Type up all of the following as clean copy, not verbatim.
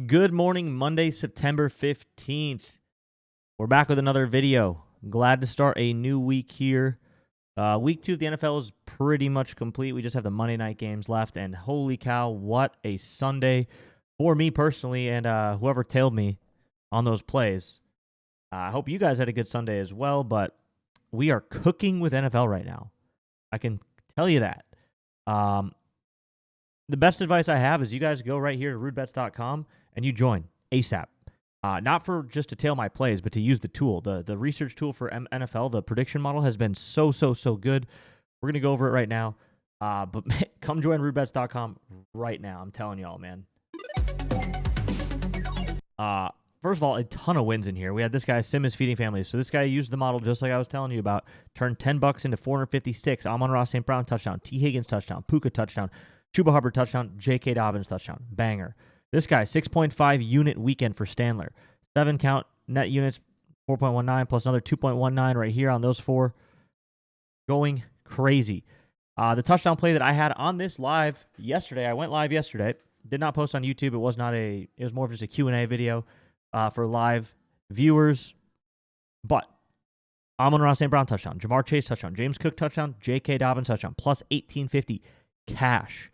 Good morning, Monday, September 15th. We're back with another video. Glad to start a new week here. Week 2 of the NFL is pretty much complete. We just have the Monday night games left, and holy cow, what a Sunday for me personally and whoever tailed me on those plays. I hope you guys had a good Sunday as well, but we are cooking with NFL right now. I can tell you that. The best advice I have is you guys go right here to rudebets.com and you join ASAP. Not for just to tail my plays, but to use the tool. The research tool for NFL, the prediction model, has been so good. We're going to go over it right now. But come join rudebets.com right now. I'm telling y'all, man. First of all, a ton of wins in here. We had this guy, Sim is Feeding Families. So this guy used the model just like I was telling you about. Turned $10 into 456. Amon-Ra St. Brown touchdown. T. Higgins touchdown. Puka touchdown. Chuba Hubbard touchdown. J.K. Dobbins touchdown. Banger. This guy, 6.5 unit weekend for Standler. 7 count net units, 4.19, plus another 2.19 right here on those 4. Going crazy. The touchdown play that I had on this live yesterday, I went live yesterday. Did not post on YouTube. It was more of just a Q&A video for live viewers. But Amon-Ra St. Brown touchdown, Jamar Chase touchdown, James Cook touchdown, J.K. Dobbins touchdown, plus 1850 cash.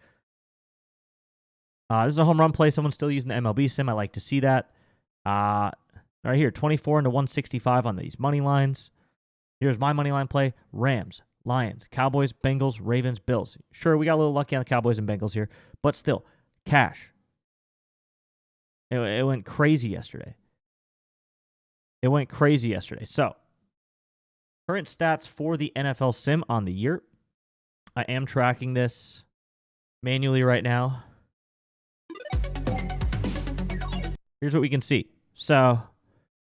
This is a home run play. Someone's still using the MLB sim. I like to see that. Right here, 24 into 165 on these money lines. Here's my money line play. Rams, Lions, Cowboys, Bengals, Ravens, Bills. Sure, we got a little lucky on the Cowboys and Bengals here, but still, cash. It went crazy yesterday. So, current stats for the NFL sim on the year. I am tracking this manually right now. Here's what we can see. So,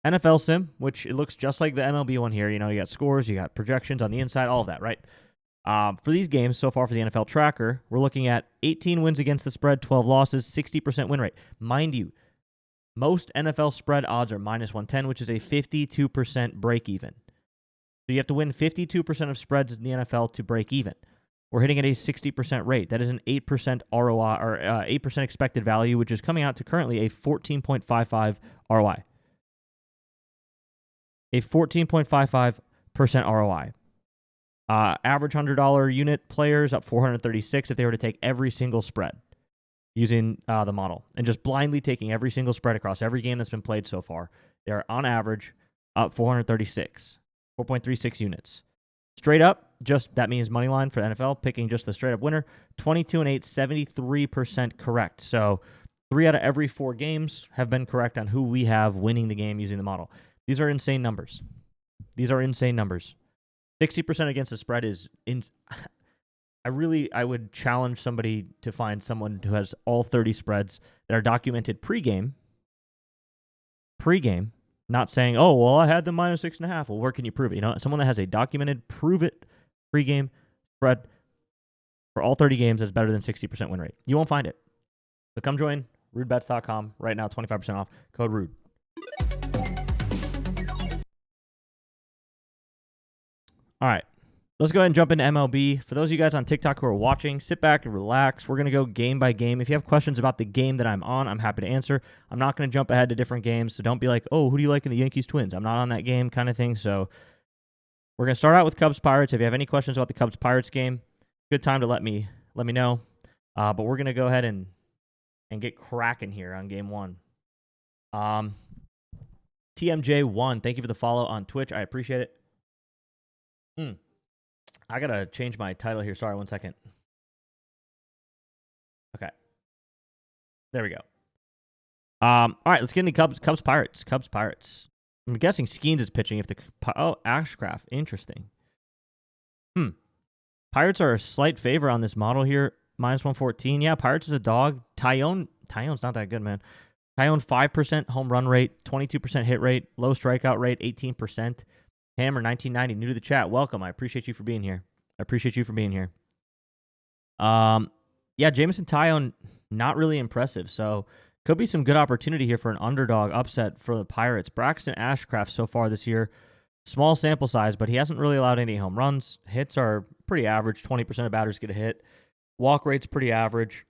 NFL sim, which it looks just like the MLB one here. You know, you got scores, you got projections on the inside, all of that, right? For these games so far for the NFL tracker, we're looking at 18 wins against the spread, 12 losses, 60% win rate. Mind you, most NFL spread odds are minus 110, which is a 52% break even. So you have to win 52% of spreads in the NFL to break even. We're hitting at a 60% rate. That is an 8% ROI, or 8% expected value, which is coming out to currently a 14.55 ROI. A 14.55% ROI. Average $100 unit players up 436 if they were to take every single spread using the model and just blindly taking every single spread across every game that's been played so far. They're on average up 436 units. Straight up, just that means money line for the NFL, picking just the straight up winner. 22-8, 73% correct. So 3 out of every 4 games have been correct on who we have winning the game using the model. These are insane numbers. 60% against the spread is I would challenge somebody to find someone who has all 30 spreads that are documented pregame, not saying, oh, well, I had them minus 6.5. Well, where can you prove it? You know, someone that has a documented, prove it pregame spread for all 30 games that's better than 60% win rate. You won't find it. So come join rudebets.com right now, 25% off, code RUDE. All right, let's go ahead and jump into MLB. For those of you guys on TikTok who are watching, sit back and relax. We're going to go game by game. If you have questions about the game that I'm on, I'm happy to answer. I'm not going to jump ahead to different games, so don't be like, oh, who do you like in the Yankees-Twins? I'm not on that game kind of thing, so we're going to start out with Cubs-Pirates. If you have any questions about the Cubs-Pirates game, good time to let me know. But we're going to go ahead and get cracking here on game 1. TMJ1, thank you for the follow on Twitch. I appreciate it. I got to change my title here. Sorry, 1 second. Okay. There we go. All right, let's get into Cubs-Pirates. Cubs-Pirates. I'm guessing Skeens is pitching if the... Oh, Ashcraft. Interesting. Pirates are a slight favor on this model here. Minus 114. Yeah, Pirates is a dog. Taillon's not that good, man. Taillon, 5% home run rate, 22% hit rate, low strikeout rate, 18%. Hammer 1990, new to the chat. Welcome. I appreciate you for being here. Yeah, Jameson Taillon, not really impressive. So could be some good opportunity here for an underdog upset for the Pirates. Braxton Ashcraft so far this year, small sample size, but he hasn't really allowed any home runs. Hits are pretty average. 20% of batters get a hit. Walk rate's pretty average.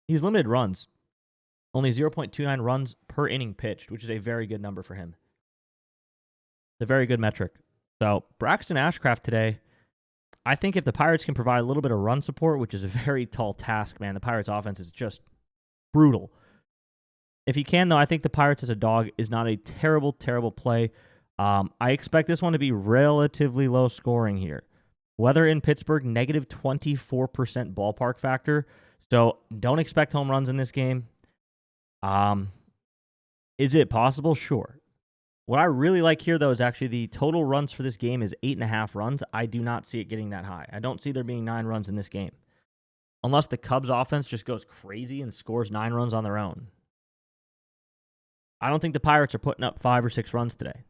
He's limited runs. Only 0.29 runs per inning pitched, which is a very good number for him. It's a very good metric. So Braxton Ashcraft today, I think if the Pirates can provide a little bit of run support, which is a very tall task, man, the Pirates offense is just brutal. If he can, though, I think the Pirates as a dog is not a terrible, terrible play. I expect this one to be relatively low scoring here. Weather in Pittsburgh, negative 24% ballpark factor. So don't expect home runs in this game. Is it possible? Sure. What I really like here, though, is actually the total runs for this game is 8.5 runs. I do not see it getting that high. I don't see there being 9 runs in this game. Unless the Cubs offense just goes crazy and scores 9 runs on their own. I don't think the Pirates are putting up 5 or 6 runs today.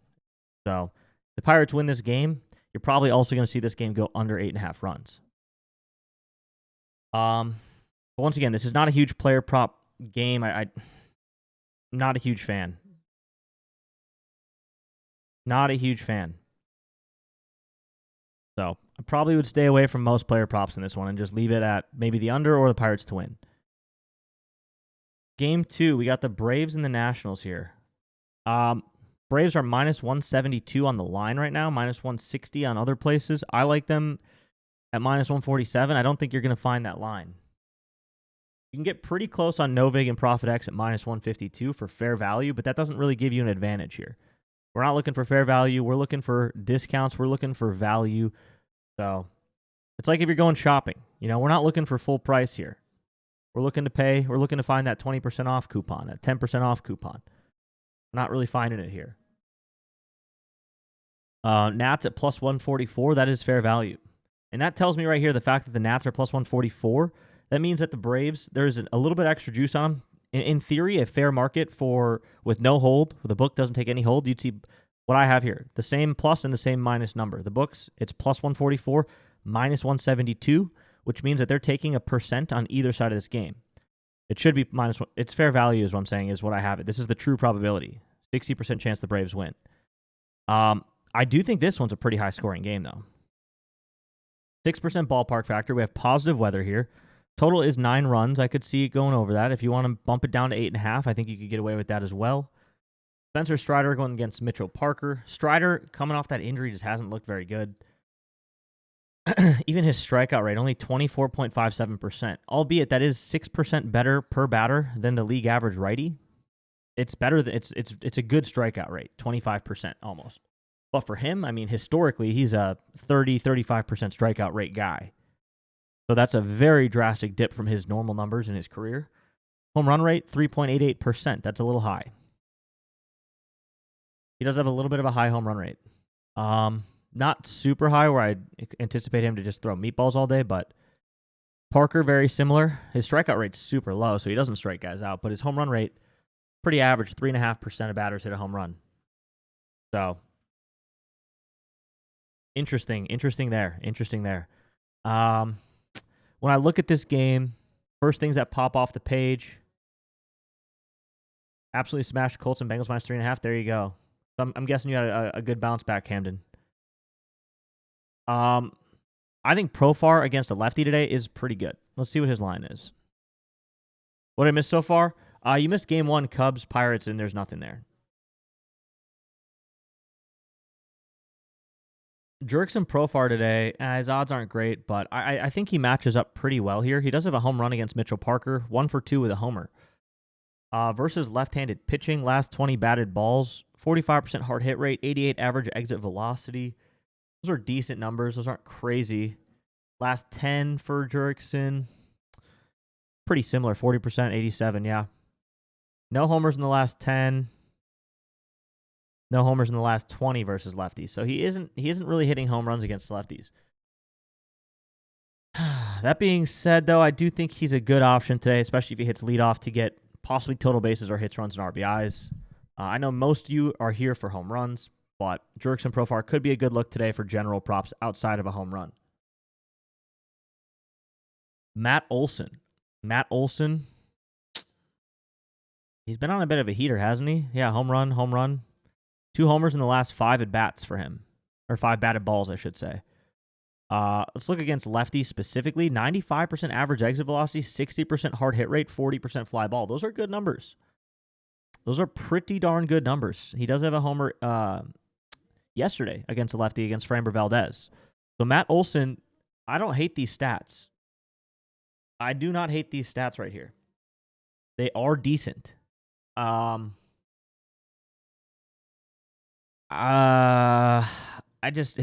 So if the Pirates win this game, you're probably also going to see this game go under 8.5 runs. But once again, this is not a huge player prop game. I'm not a huge fan. Not a huge fan. So I probably would stay away from most player props in this one and just leave it at maybe the under or the Pirates to win. Game 2, we got the Braves and the Nationals here. Braves are minus 172 on the line right now, minus 160 on other places. I like them at minus 147. I don't think you're going to find that line. You can get pretty close on Novig and Profit X at minus 152 for fair value, but that doesn't really give you an advantage here. We're not looking for fair value. We're looking for discounts. We're looking for value. So it's like if you're going shopping. We're not looking for full price here. We're looking to pay. We're looking to find that 20% off coupon, that 10% off coupon. We're not really finding it here. Nats at plus 144, that is fair value. And that tells me right here the fact that the Nats are plus 144, that means that the Braves, there's a little bit extra juice on them. In theory, a fair market with no hold, where the book doesn't take any hold, you'd see what I have here. The same plus and the same minus number. The books, it's plus 144, minus 172, which means that they're taking a percent on either side of this game. It should be minus one. It's fair value is what I'm saying, is what I have it. This is the true probability. 60% chance the Braves win. I do think this one's a pretty high scoring game, though. 6% ballpark factor. We have positive weather here. Total is 9 runs. I could see it going over that. If you want to bump it down to 8.5, I think you could get away with that as well. Spencer Strider going against Mitchell Parker. Strider, coming off that injury, just hasn't looked very good. Even his strikeout rate, only 24.57%. Albeit that is 6% better per batter than the league average righty. It's better. It's a good strikeout rate, 25% almost. But for him, historically, he's a 30-35% strikeout rate guy. So that's a very drastic dip from his normal numbers in his career. Home run rate, 3.88%. That's a little high. He does have a little bit of a high home run rate. Not super high where I anticipate him to just throw meatballs all day, but Parker, very similar. His strikeout rate's super low, so he doesn't strike guys out, but his home run rate, pretty average, 3.5% of batters hit a home run. So, interesting there. When I look at this game, first things that pop off the page, absolutely smashed Colts and Bengals minus 3.5. There you go. So I'm guessing you had a good bounce back, Camden. I think Profar against a lefty today is pretty good. Let's see what his line is. What did I miss so far? You missed game 1, Cubs, Pirates, and there's nothing there. Jurickson Profar today, his odds aren't great, but I think he matches up pretty well here. He does have a home run against Mitchell Parker, 1 for 2 with a homer. Versus left-handed pitching, last 20 batted balls, 45% hard hit rate, 88 average exit velocity. Those are decent numbers. Those aren't crazy. Last 10 for Jurickson, pretty similar, 40%, 87, yeah. No homers in the last 10. No homers in the last 20 versus lefties. So he isn't really hitting home runs against lefties. That being said, though, I do think he's a good option today, especially if he hits leadoff to get possibly total bases or hits, runs, and RBIs. I know most of you are here for home runs, but Jurickson Profar could be a good look today for general props outside of a home run. Matt Olson. He's been on a bit of a heater, hasn't he? Yeah, home run. 2 homers in the last 5 at-bats for him. Or 5 batted balls, I should say. Let's look against lefties specifically. 95% average exit velocity, 60% hard hit rate, 40% fly ball. Those are good numbers. Those are pretty darn good numbers. He does have a homer yesterday against a lefty against Framber Valdez. So Matt Olson, I don't hate these stats. I do not hate these stats right here. They are decent. His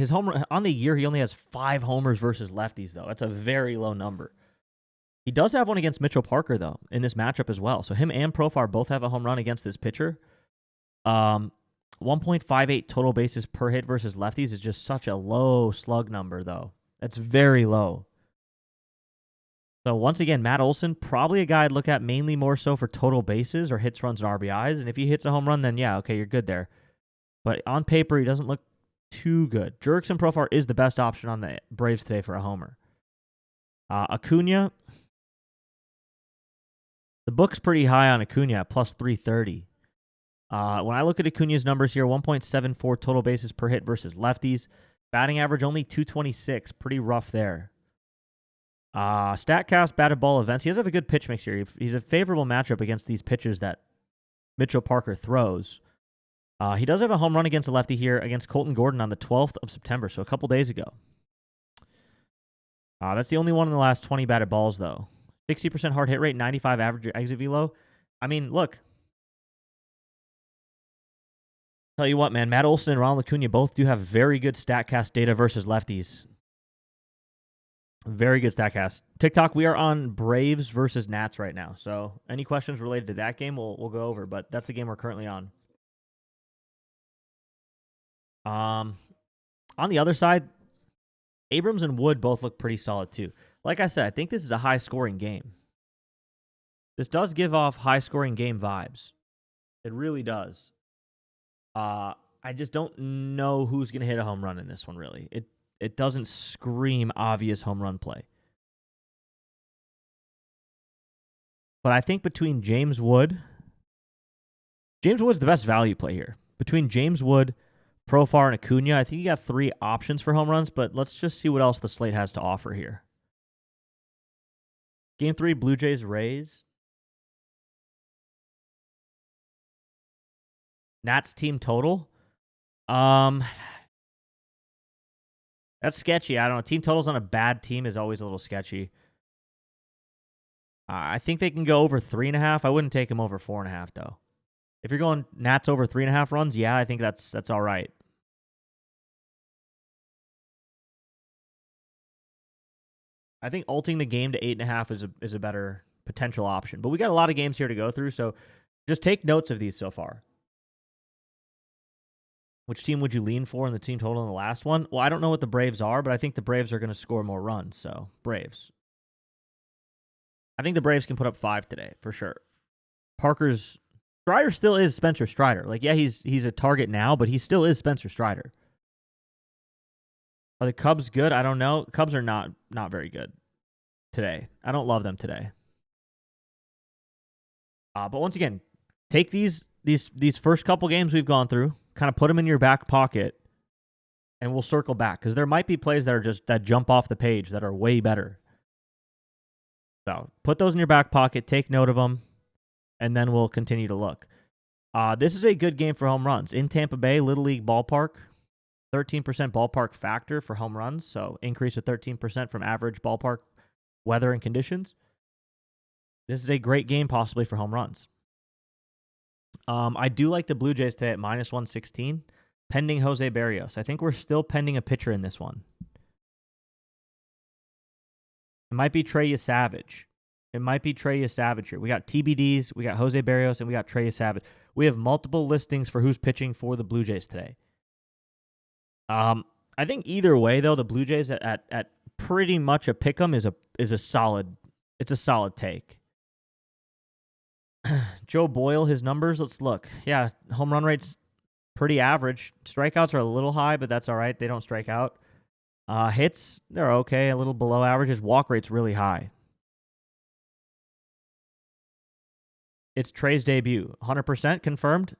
homer on the year, he only has 5 homers versus lefties, though. That's a very low number. He does have one against Mitchell Parker, though, in this matchup as well. So him and Profar both have a home run against this pitcher. 1.58 total bases per hit versus lefties is just such a low slug number, though. That's very low. So once again, Matt Olson, probably a guy I'd look at mainly more so for total bases or hits, runs, and RBIs. And if he hits a home run, then yeah, okay, you're good there. But on paper, he doesn't look too good. Jurickson Profar is the best option on the Braves today for a homer. Acuna, the book's pretty high on Acuna, plus 330. When I look at Acuna's numbers here, 1.74 total bases per hit versus lefties. Batting average only 226. Pretty rough there. StatCast batted ball events. He does have a good pitch mix here. He's a favorable matchup against these pitches that Mitchell Parker throws. He does have a home run against a lefty here against Colton Gordon on the 12th of September, so a couple days ago. That's the only one in the last 20 batted balls, though. 60% hard hit rate, 95 average exit velo. I mean, look. Tell you what, man, Matt Olson and Ronald Acuna both do have very good StatCast data versus lefties. Very good StatCast. TikTok, we are on Braves versus Nats right now. So any questions related to that game, we'll go over. But that's the game we're currently on. On the other side, Abrams and Wood both look pretty solid too. Like I said, I think this is a high-scoring game. This does give off high-scoring game vibes. It really does. I just don't know who's going to hit a home run in this one, really. It doesn't scream obvious home run play. But I think between James Wood's the best value play here. Between James Wood, Profar, and Acuna, I think you got 3 options for home runs, but let's just see what else the slate has to offer here. Game 3, Blue Jays, Rays. Nats team total. That's sketchy. I don't know. Team totals on a bad team is always a little sketchy. I think they can go over 3.5. I wouldn't take them over 4.5 though. If you're going Nats over 3.5 runs, yeah, I think that's all right. I think ulting the game to 8.5 is a better potential option. But we got a lot of games here to go through, so just take notes of these so far. Which team would you lean for in the team total in the last one? Well, I don't know what the Braves are, but I think the Braves are going to score more runs. So, Braves. I think the Braves can put up 5 today, for sure. Strider still is Spencer Strider. Like, yeah, he's a target now, but he still is Spencer Strider. Are the Cubs good? I don't know. Cubs are not very good today. I don't love them today. But once again, take these first couple games we've gone through, kind of put them in your back pocket, and we'll circle back because there might be plays that jump off the page that are way better. So put those in your back pocket, take note of them, and then we'll continue to look. This is a good game for home runs in Tampa Bay Little League ballpark. 13% ballpark factor for home runs, so increase of 13% from average ballpark weather and conditions. This is a great game possibly for home runs. I do like the Blue Jays today at -116, pending Jose Barrios. I think we're still pending a pitcher in this one. It might be Trey Savage. It might be Trey Savage here. We got TBDs, we got Jose Barrios, and we got Trey Savage. We have multiple listings for who's pitching for the Blue Jays today. I think either way, though, the Blue Jays at pretty much a pick'em is a solid take. Joe Boyle, his numbers, let's look. Yeah, home run rate's pretty average. Strikeouts are a little high, but that's all right. They don't strike out. Hits, they're okay, a little below average. His walk rate's really high. It's Trey's debut. 100% confirmed.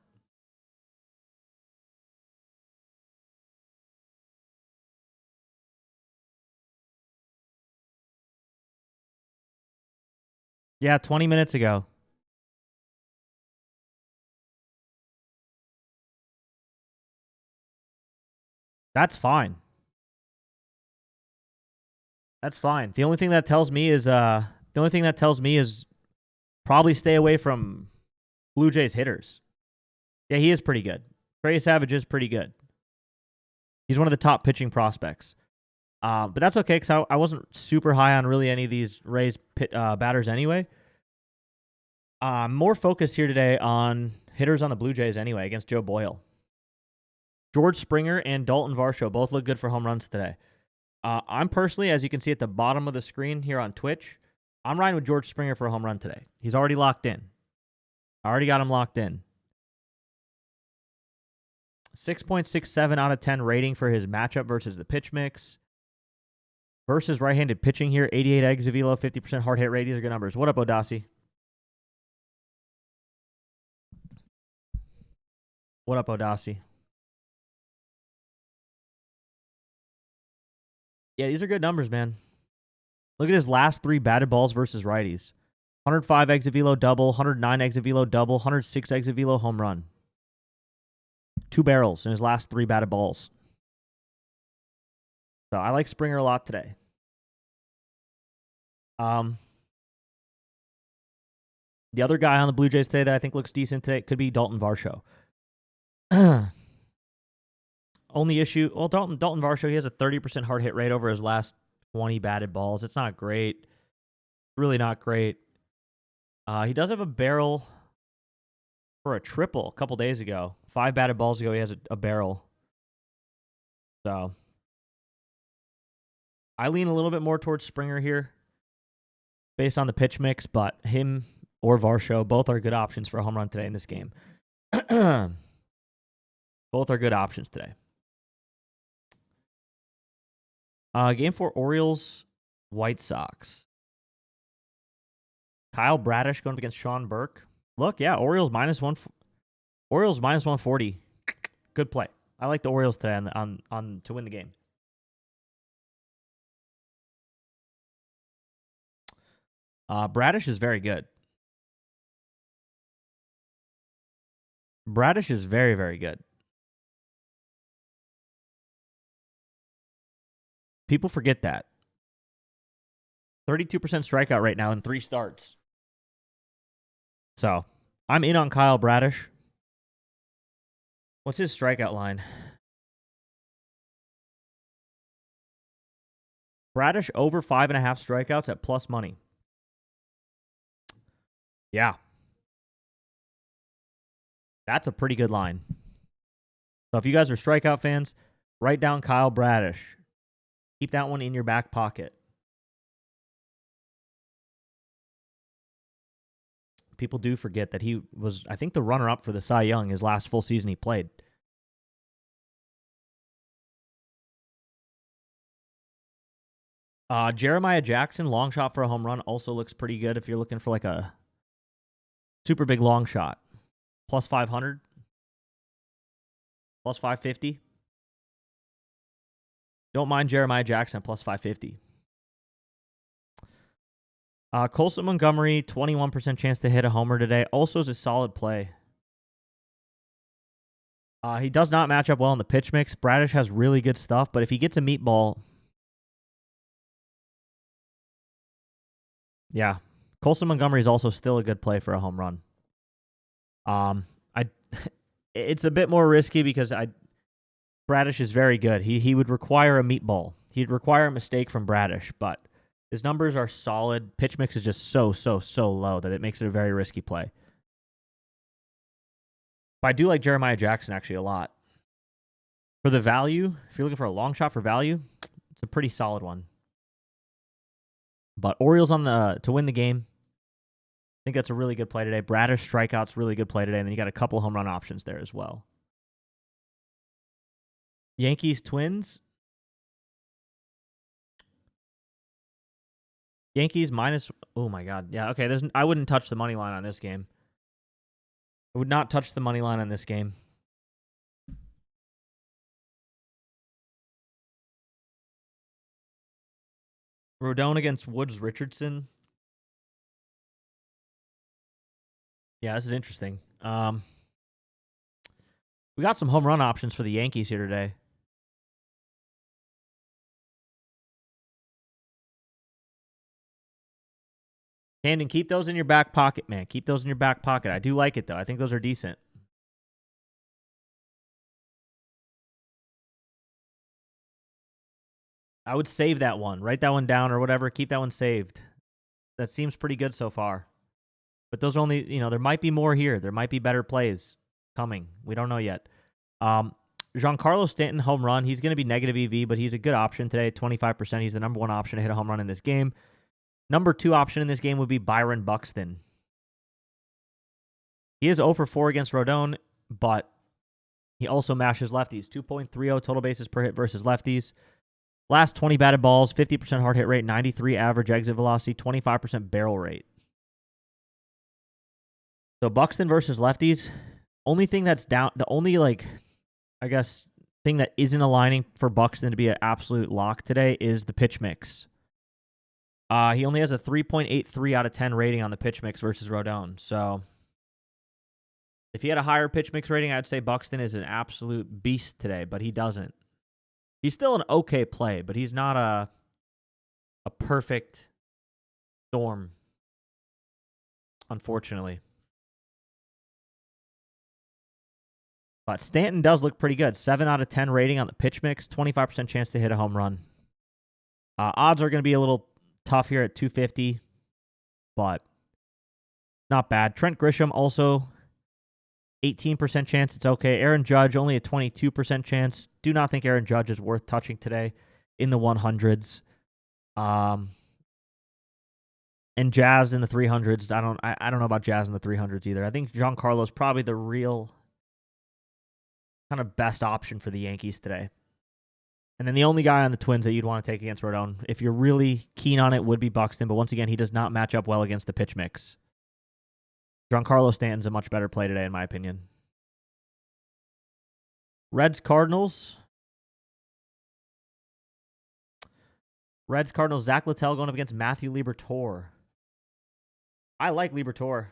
Yeah, 20 minutes ago. That's fine. That's fine. The only thing that tells me is probably stay away from Blue Jays hitters. Yeah, he is pretty good. Trey Savage is pretty good. He's one of the top pitching prospects. But that's okay because I wasn't super high on really any of these Rays batters anyway. I'm more focused here today on hitters on the Blue Jays anyway against Joe Boyle. George Springer and Dalton Varsho both look good for home runs today. I'm personally, as you can see at the bottom of the screen here on Twitch, I'm riding with George Springer for a home run today. He's already locked in. I already got him locked in. 6.67 out of 10 rating for his matchup versus the pitch mix. Versus right-handed pitching here, 88 exit velo, 50% hard hit rate. These are good numbers. What up, Odasi? What up, Odasi? Yeah, these are good numbers, man. Look at his last 3 batted balls versus righties. 105 exit velo double, 109 exit velo double, 106 exit velo home run. 2 barrels in his last 3 batted balls. So I like Springer a lot today. The other guy on the Blue Jays today that I think looks decent today could be Dalton Varsho. Only issue, well, Dalton Varsho, he has a 30% hard hit rate over his last 20 batted balls. It's not great. Really not great. He does have a barrel for a triple a couple days ago. 5 batted balls ago, he has a barrel. So I lean a little bit more towards Springer here based on the pitch mix, but him or Varsho, both are good options for a home run today in this game. Both are good options today. Game 4, Orioles, White Sox. Kyle Bradish going up against Sean Burke. Look, yeah, Orioles minus 140. Good play. I like the Orioles today on to win the game. Bradish is very good. Bradish is very, very good. People forget that. 32% strikeout rate now in 3 starts. So I'm in on Kyle Bradish. What's his strikeout line? Bradish over 5.5 strikeouts at plus money. Yeah. That's a pretty good line. So if you guys are strikeout fans, write down Kyle Bradish. Keep that one in your back pocket. People do forget that he was, I think, the runner-up for the Cy Young his last full season he played. Jeremiah Jackson, long shot for a home run, also looks pretty good if you're looking for like a super big long shot. Plus 500. Plus 550. Don't mind Jeremiah Jackson, plus 550. Colson Montgomery, 21% chance to hit a homer today. Also is a solid play. He does not match up well in the pitch mix. Bradish has really good stuff, but if he gets a meatball, yeah. Colson Montgomery is also still a good play for a home run. It's a bit more risky because Bradish is very good. He would require a meatball. He'd require a mistake from Bradish, but his numbers are solid. Pitch mix is just so low that it makes it a very risky play. But I do like Jeremiah Jackson actually a lot. For the value, if you're looking for a long shot for value, it's a pretty solid one. But Orioles to win the game. I think that's a really good play today. Bradish strikeouts, really good play today. And then you got a couple home run options there as well. Yankees, Twins. Yankees minus. Oh my God. Yeah. Okay. I wouldn't touch the money line on this game. I would not touch the money line on this game. Rodon against Woods Richardson. Yeah, this is interesting. We got some home run options for the Yankees here today. Camden, keep those in your back pocket, man. Keep those in your back pocket. I do like it, though. I think those are decent. I would save that one. Write that one down or whatever. Keep that one saved. That seems pretty good so far. But those are only, there might be more here. There might be better plays coming. We don't know yet. Giancarlo Stanton, home run. He's going to be negative EV, but he's a good option today, 25%. He's the number one option to hit a home run in this game. Number two option in this game would be Byron Buxton. He is 0 for 4 against Rodon, but he also mashes lefties. 2.30 total bases per hit versus lefties. Last 20 batted balls, 50% hard hit rate, 93 average exit velocity, 25% barrel rate. So Buxton versus lefties. Only thing that's down, the only thing that isn't aligning for Buxton to be an absolute lock today is the pitch mix. He only has a 3.83 out of 10 rating on the pitch mix versus Rodon. So if he had a higher pitch mix rating, I'd say Buxton is an absolute beast today, but he doesn't. He's still an okay play, but he's not a perfect storm, unfortunately. But Stanton does look pretty good. 7 out of 10 rating on the pitch mix, 25% chance to hit a home run. Odds are going to be a little tough here at 250, but not bad. Trent Grisham also 18% chance. It's okay. Aaron Judge only a 22% chance. Do not think Aaron Judge is worth touching today in the 100s. And Jazz in the 300s. I don't know about Jazz in the 300s either. I think Giancarlo is probably the real kind of best option for the Yankees today. And then the only guy on the Twins that you'd want to take against Rodon, if you're really keen on it, would be Buxton. But once again, he does not match up well against the pitch mix. Giancarlo Stanton's a much better play today, in my opinion. Reds Cardinals. Zach Littell going up against Matthew Liberatore. I like Liberatore.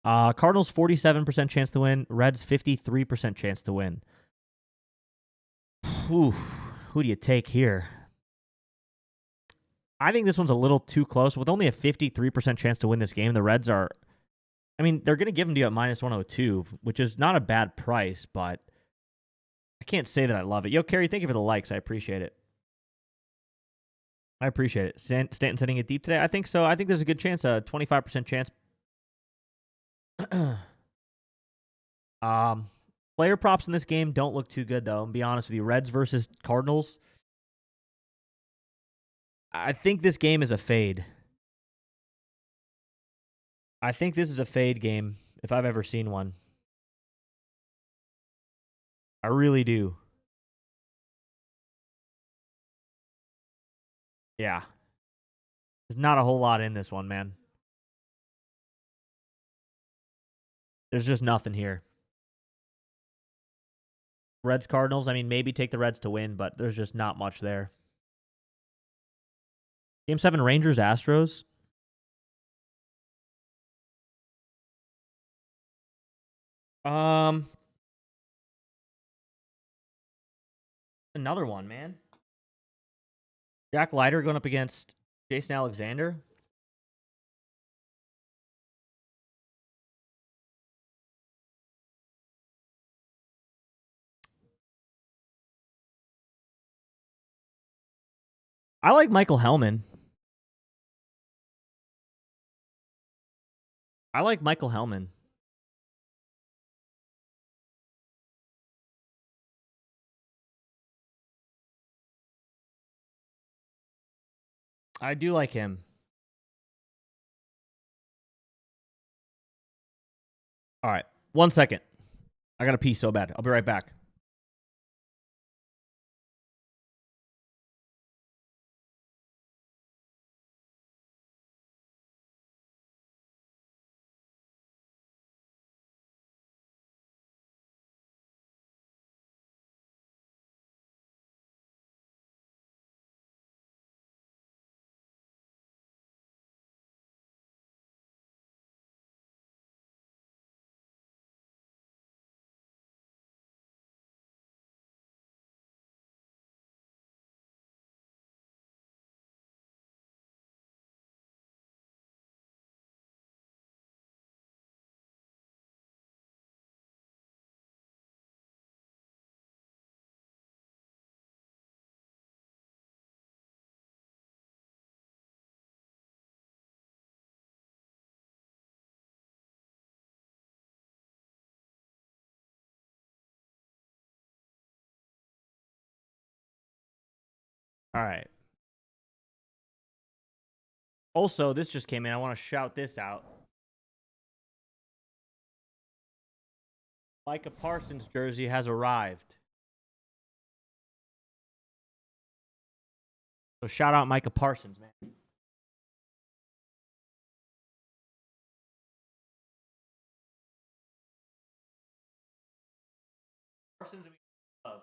Cardinals 47% chance to win. Reds 53% chance to win. Who do you take here? I think this one's a little too close. With only a 53% chance to win this game, the Reds are... they're going to give them to you at minus 102, which is not a bad price, but I can't say that I love it. Yo, Kerry, thank you for the likes. I appreciate it. Stanton setting it deep today? I think so. I think there's a good chance, a 25% chance. Player props in this game don't look too good, though. And be honest with you, Reds versus Cardinals. I think this game is a fade. I think this is a fade game if I've ever seen one. I really do. Yeah. There's not a whole lot in this one, man. There's just nothing here. Reds Cardinals, maybe take the Reds to win, but there's just not much there. Game 7 Rangers Astros. Another one, man. Jack Leiter going up against Jason Alexander. I like Michael Hellman. I do like him. All right. 1 second. I got to pee so bad. I'll be right back. All right. Also, this just came in. I want to shout this out. Micah Parsons' jersey has arrived. So shout out Micah Parsons, man. Parsons, we love.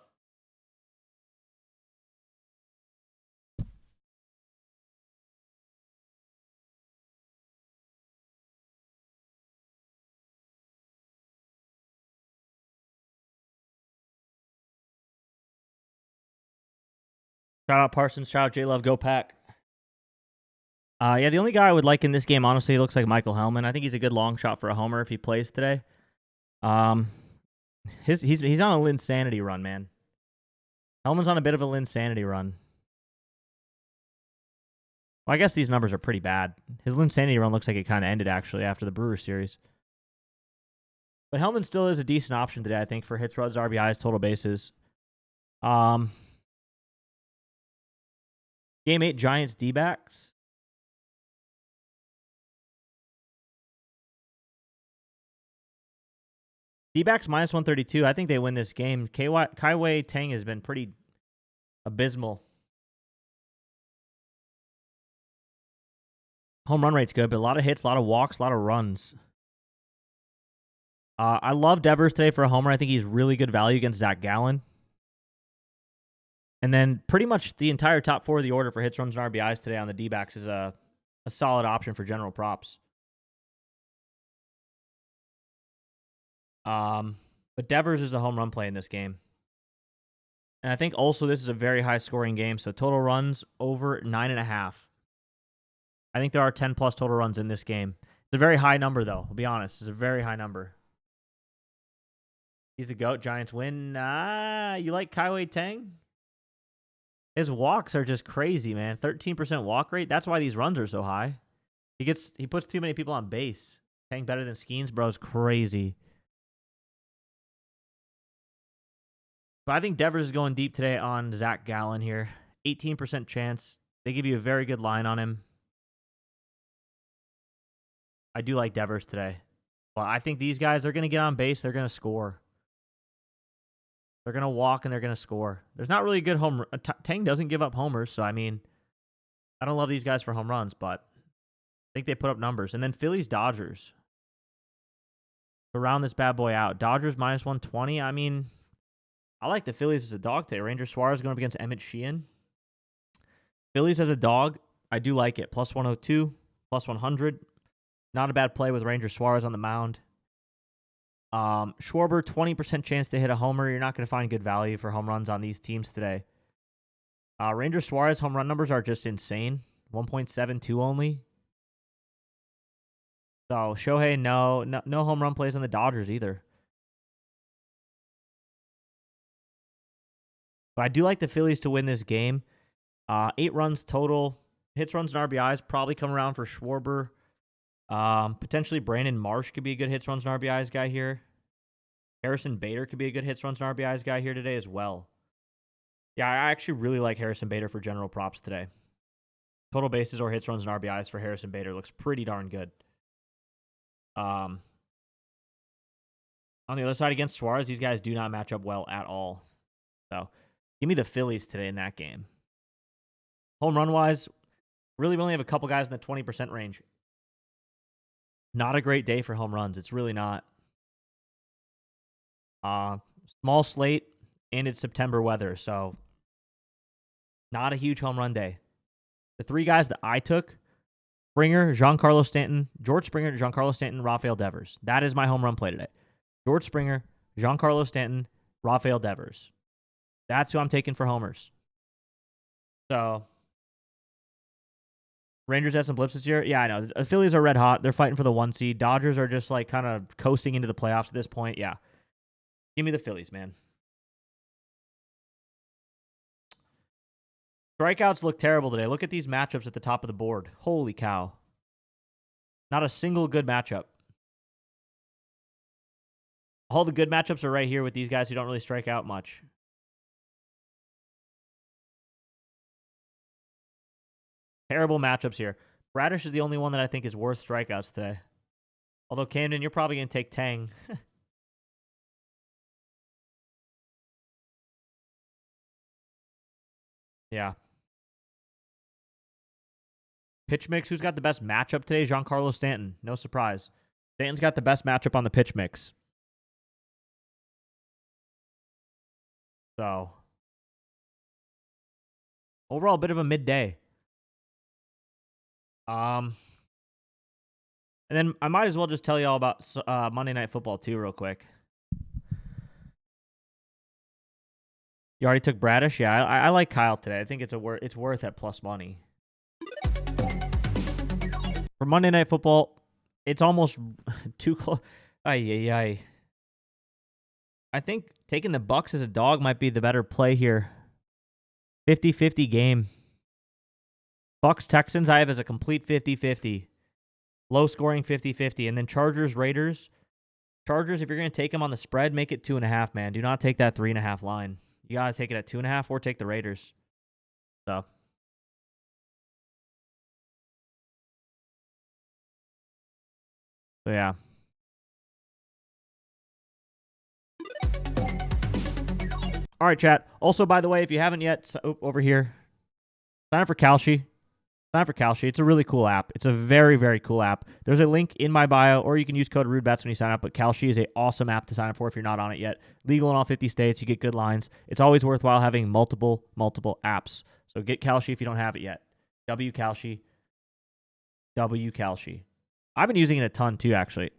Shout out Parsons. Shout out J Love. Go Pack. Yeah, the only guy I would like in this game, honestly, looks like Michael Hellman. I think he's a good long shot for a homer if he plays today. He's on a Linsanity run, man. Hellman's on a bit of a Linsanity run. Well, I guess these numbers are pretty bad. His Linsanity run looks like it kind of ended, actually, after the Brewers series. But Hellman still is a decent option today, I think, for hits, runs, RBIs, total bases. Game 8, Giants, D-backs. D-backs minus 132. I think they win this game. Kaiwei Tang has been pretty abysmal. Home run rate's good, but a lot of hits, a lot of walks, a lot of runs. I love Devers today for a homer. I think he's really good value against Zach Gallen. And then pretty much the entire top 4 of the order for hits, runs, and RBIs today on the D-backs is a solid option for general props. But Devers is the home run play in this game. And I think also this is a very high scoring game. So total runs over 9.5. I think there are 10 plus total runs in this game. It's a very high number, though. I'll be honest. It's a very high number. He's the GOAT. Giants win. You like Kaiwei Tang? His walks are just crazy, man. 13% walk rate. That's why these runs are so high. He puts too many people on base. Tang better than Skeens, bro, is crazy. But I think Devers is going deep today on Zach Gallen here. 18% chance. They give you a very good line on him. I do like Devers today. Well, I think these guys are going to get on base. They're going to score. They're going to walk and they're going to score. There's not really a good home. Tang doesn't give up homers, so I mean, I don't love these guys for home runs, but I think they put up numbers. And then Phillies, Dodgers. To round this bad boy out. Dodgers minus 120. I mean, I like the Phillies as a dog today. Ranger Suarez going up against Emmett Sheehan. Phillies as a dog, I do like it. Plus 102, plus 100. Not a bad play with Ranger Suarez on the mound. Schwarber, 20% chance to hit a homer. You're not going to find good value for home runs on these teams today. Ranger Suarez home run numbers are just insane. 1.72 only. So Shohei, no home run plays on the Dodgers either. But I do like the Phillies to win this game. 8 runs total. Hits, runs, and RBIs probably come around for Schwarber. Potentially Brandon Marsh could be a good hits, runs, and RBIs guy here. Harrison Bader could be a good hits, runs, and RBIs guy here today as well. Yeah, I actually really like Harrison Bader for general props today. Total bases or hits, runs, and RBIs for Harrison Bader looks pretty darn good. On the other side against Suarez, these guys do not match up well at all. So give me the Phillies today in that game. Home run wise, really we only have a couple guys in the 20% range. Not a great day for home runs. It's really not. Small slate, and it's September weather, so not a huge home run day. The 3 guys that I took, Springer, Giancarlo Stanton, George Springer, Giancarlo Stanton, Rafael Devers. That is my home run play today. George Springer, Giancarlo Stanton, Rafael Devers. That's who I'm taking for homers. So, Rangers had some blips this year. Yeah, I know. The Phillies are red hot. They're fighting for the 1 seed. Dodgers are just like kind of coasting into the playoffs at this point. Yeah. Give me the Phillies, man. Strikeouts look terrible today. Look at these matchups at the top of the board. Holy cow. Not a single good matchup. All the good matchups are right here with these guys who don't really strike out much. Terrible matchups here. Bradish is the only one that I think is worth strikeouts today. Although, Camden, you're probably going to take Tang. Yeah. Pitch mix, who's got the best matchup today? Giancarlo Stanton. No surprise. Stanton's got the best matchup on the pitch mix. So, overall, a bit of a midday. And then I might as well just tell you all about Monday Night Football too, real quick. You already took Bradish? Yeah, I like Kyle today. I think it's worth at plus money. For Monday Night Football, it's almost too close. I think taking the Bucks as a dog might be the better play here. 50-50 game. Bucks Texans I have as a complete 50-50. Low scoring 50-50. And then Chargers Raiders. Chargers, if you're going to take them on the spread, make it 2.5, man. Do not take that 3.5 line. You got to take it at 2.5 or take the Raiders. So yeah. All right, chat. Also, by the way, if you haven't yet, over here, sign up for Kalshi. Sign up for Kalshi. It's a really cool app. It's a very, very cool app. There's a link in my bio, or you can use code RudeBets when you sign up. But Kalshi is an awesome app to sign up for if you're not on it yet. Legal in all 50 states. You get good lines. It's always worthwhile having multiple apps. So get Kalshi if you don't have it yet. Kalshi. Kalshi. I've been using it a ton too, actually.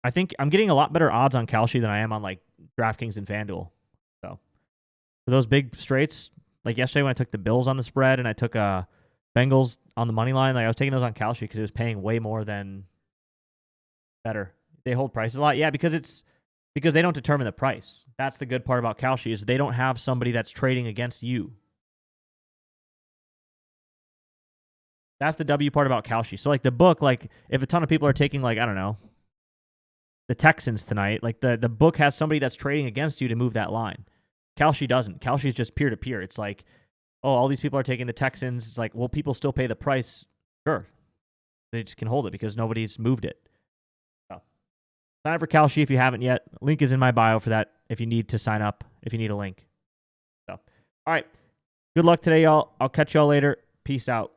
I think I'm getting a lot better odds on Kalshi than I am on like DraftKings and FanDuel. So for those big straights, like yesterday when I took the Bills on the spread and I took Bengals on the money line, like I was taking those on Kalshi because it was paying way more than better. They hold prices a lot, yeah, because they don't determine the price. That's the good part about Kalshi is they don't have somebody that's trading against you. That's the W part about Kalshi. So like the book, like if a ton of people are taking like I don't know the Texans tonight, like the book has somebody that's trading against you to move that line. Kalshi doesn't. Kalshi is just peer to peer. It's like, oh, all these people are taking the Texans. It's like, well, people still pay the price. Sure, they just can hold it because nobody's moved it. So sign up for Kalshi if you haven't yet. Link is in my bio for that. If you need to sign up, if you need a link. So all right, good luck today, y'all. I'll catch y'all later. Peace out.